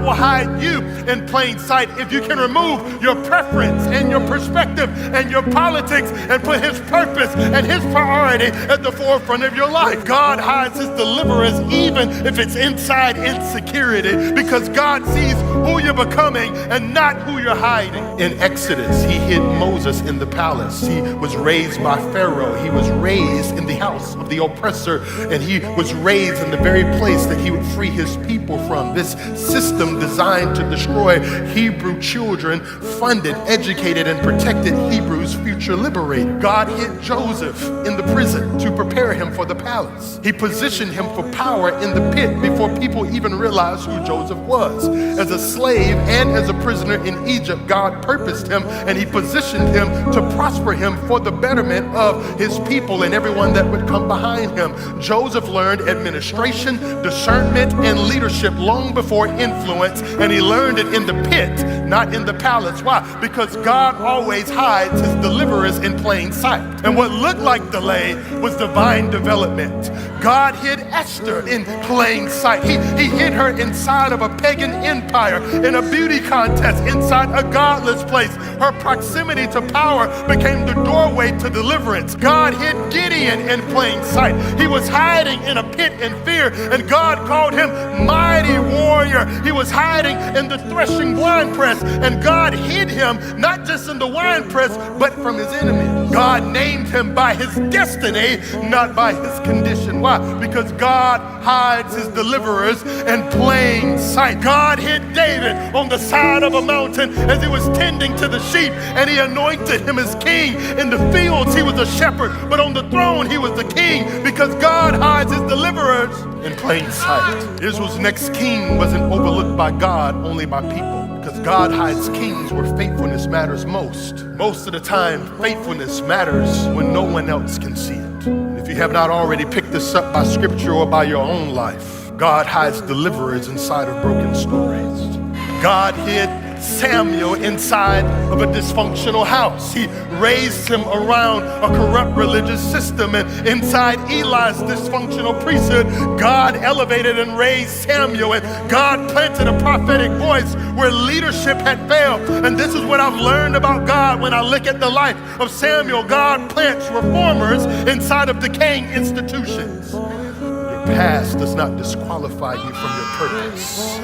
will hide you in plain sight if you can remove your preference and your perspective and your politics and put his purpose and his priority at the forefront of your life. God hides his deliverers even if it's inside insecurity, because God sees who you're becoming and not who you're hiding. In Exodus, he hid Moses in the palace. He was raised by Pharaoh. He was raised in the house of the oppressor, and he was raised in the very place that he would free his people from. This system designed to destroy Hebrew children funded, educated, and protected Hebrews' future liberator. God hid Joseph in the prison to prepare him for the palace. He positioned him for power in the pit before people even realized who Joseph was. As a slave and as a prisoner in Egypt, God purposed him and he positioned him to prosper him for the betterment of his people and everyone that would come behind him. Joseph learned administration, discernment, and leadership long before influence, and he learned it in the pit, not in the palace. Why? Because God always hides his deliverers in plain sight. And what looked like delay was divine development. God hid Esther in plain sight. He hid her inside of a pagan empire, in a beauty contest, inside a godless place. Her proximity to power became the doorway to deliverance. God hid Gideon in plain sight. He was hiding in a pit in fear, and God called him mighty warrior. He was hiding in the threshing winepress, and God hid him not just in the winepress, but from his enemies. God named him by his destiny, not by his condition. Why? Because God hides his deliverers in plain sight. God hid David on the side of a mountain as he was tending to the sheep, and he anointed him as king. In the fields, he was a shepherd, but on the throne, he was the king, because God hides his deliverers in plain sight. Israel's next king wasn't overlooked by God, only by people, because God hides kings where faithfulness matters most. Most of the time, faithfulness matters when no one else can see it. And if you have not already picked this up by scripture or by your own life, God hides deliverers inside of broken stories. God hid Samuel inside of a dysfunctional house. He raised him around a corrupt religious system, and inside Eli's dysfunctional priesthood, God elevated and raised Samuel, and God planted a prophetic voice where leadership had failed. And this is what I've learned about God when I look at the life of Samuel. God plants reformers inside of decaying institutions. Your past does not disqualify you from your purpose.